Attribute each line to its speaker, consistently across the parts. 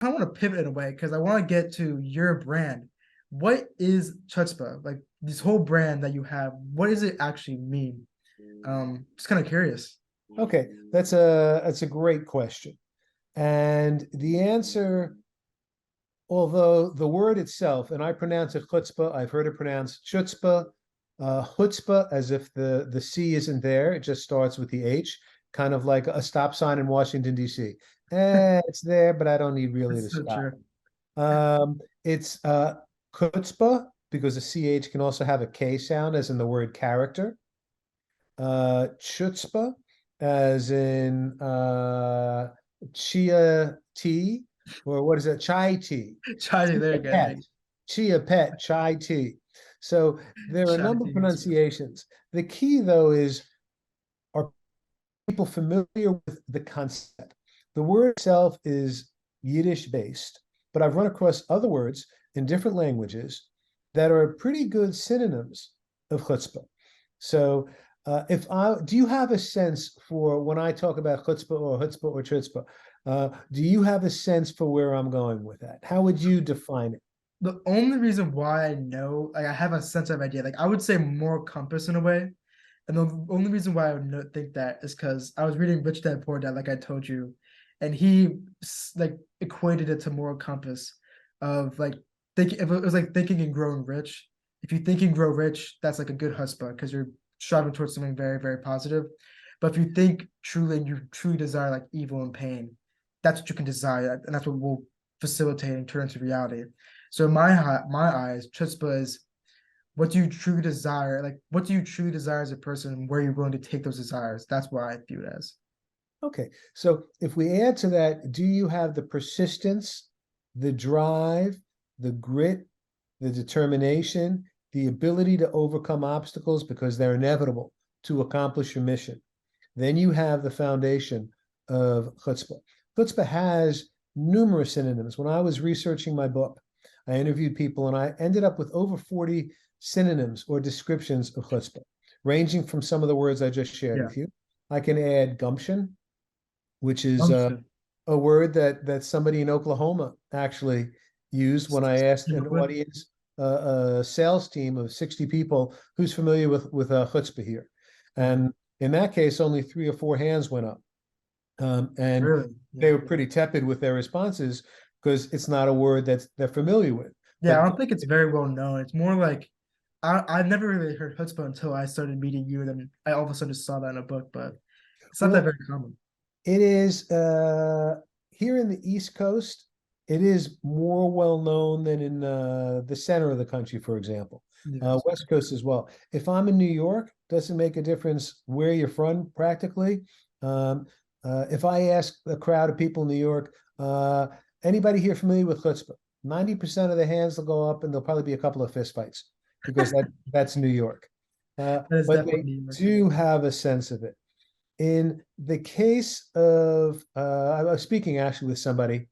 Speaker 1: I want to pivot in a way because I want to get to your brand. What is Chutzpah? Like this whole brand that you have, what does it actually mean? Just kind of curious.
Speaker 2: Okay, that's a great question. And the answer, although the word itself, and I pronounce it chutzpah, I've heard it pronounced chutzpah, chutzpah, as if the C isn't there. It just starts with the H, kind of like a stop sign in Washington, D.C. It's there, but I don't need really to
Speaker 1: That's so
Speaker 2: stop.
Speaker 1: true.
Speaker 2: It's chutzpah because the CH can also have a K sound, as in the word character. Chutzpah, as in chia tea, or what is it? Chai tea.
Speaker 1: Chai, there you go.
Speaker 2: Chia pet, chai tea. So there are a
Speaker 1: Chai
Speaker 2: number of
Speaker 1: tea, that's true.
Speaker 2: pronunciations. The key, though, is are people familiar with the concept? The word itself is Yiddish based, but I've run across other words in different languages that are pretty good synonyms of chutzpah. So, if I do, you have a sense for when I talk about chutzpah or chutzpah? Do you have a sense for where I'm going with that? How would you define it?
Speaker 1: The only reason why I know, like, I have a sense of idea, like, I would say moral compass in a way. And the only reason why I would think that is because I was reading Rich Dad Poor Dad, like I told you, and he like equated it to moral compass of like thinking. If it was like thinking and growing rich. If you think and grow rich, that's like a good chutzpah because you're striving towards something very, very positive. But if you think truly and you truly desire like evil and pain, that's what you can desire, and that's what will facilitate and turn into reality. So in my eyes, chutzpah is what do you truly desire? Like, what do you truly desire as a person, and where you're willing to take those desires? That's what I view it as.
Speaker 2: Okay, so if we add to that, do you have the persistence, the drive, the grit, the determination, the ability to overcome obstacles because they're inevitable to accomplish your mission? Then you have the foundation of chutzpah. Chutzpah has numerous synonyms. When I was researching my book, I interviewed people and I ended up with over 40 synonyms or descriptions of chutzpah, ranging from some of the words I just shared
Speaker 1: Yeah.
Speaker 2: with you. I can add gumption, which is
Speaker 1: Function.
Speaker 2: a word that somebody in Oklahoma actually used when I asked an
Speaker 1: Liquid.
Speaker 2: audience, a sales team of 60 people, who's familiar with chutzpah here, and in that case, only 3 or 4 hands went up, and
Speaker 1: Really?
Speaker 2: they
Speaker 1: Yeah.
Speaker 2: were pretty tepid with their responses because it's not a word that they're familiar with.
Speaker 1: Yeah,
Speaker 2: But
Speaker 1: I don't think it's very well known. It's more like I've never really heard chutzpah until I started meeting you, and then I all of a sudden just saw that in a book, but it's not that
Speaker 2: well,
Speaker 1: very common.
Speaker 2: it is here in the East Coast. It is more well known than in the center of the country, for example.
Speaker 1: Yes.
Speaker 2: West Coast as well. If I'm in New York, doesn't make a difference where you're from, practically. Um, if I ask a crowd of people in New York, anybody here familiar with chutzpah? 90% of the hands will go up, and there'll probably be a couple of fistfights because that's New York.
Speaker 1: That is
Speaker 2: But
Speaker 1: definitely
Speaker 2: they
Speaker 1: New York.
Speaker 2: do have a sense of it. In the case of, I was speaking actually with somebody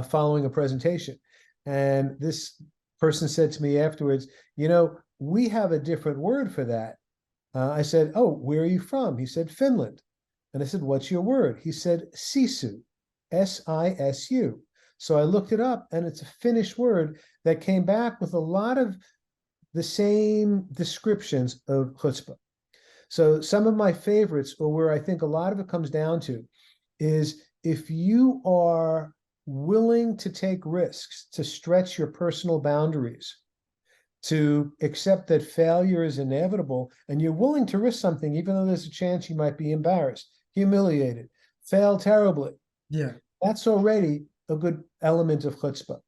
Speaker 2: following a presentation, and this person said to me afterwards, we have a different word for that. I said, oh, where are you from? He said, Finland. And I said, what's your word? He said, sisu, Sisu. So I looked it up, and it's a Finnish word that came back with a lot of the same descriptions of chutzpah. So some of my favorites, or where I think a lot of it comes down to, is if you are willing to take risks, to stretch your personal boundaries, to accept that failure is inevitable, and you're willing to risk something, even though there's a chance you might be embarrassed, humiliated, fail terribly,
Speaker 1: Yeah.
Speaker 2: that's already a good element of chutzpah.